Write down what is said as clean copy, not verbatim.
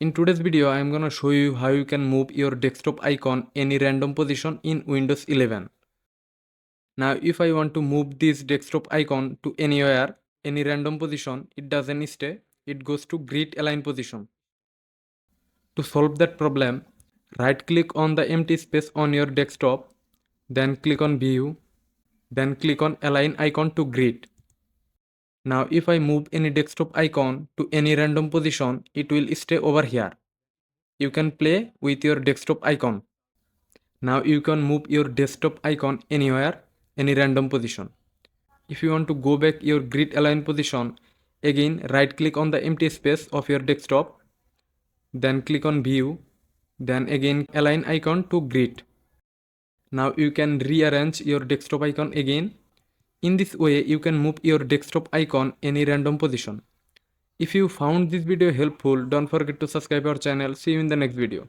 In today's video, I am gonna show you how you can move your desktop icon any random position in Windows 11. Now, if I want to move this desktop icon to anywhere, any random position, it doesn't stay, it goes to grid align position. To solve that problem, right click on the empty space on your desktop, then click on view, then click on align icon to grid. Now, if I move any desktop icon to any random position, it will stay over here. You can play with your desktop icon. Now you can move your desktop icon anywhere, any random position. If you want to go back your grid align position, again right click on the empty space of your desktop, then click on view, then again align icon to grid. Now you can rearrange your desktop icon again. In this way you can move your desktop icon any random position. If you found this video helpful, don't forget to subscribe our channel. See you in the next video.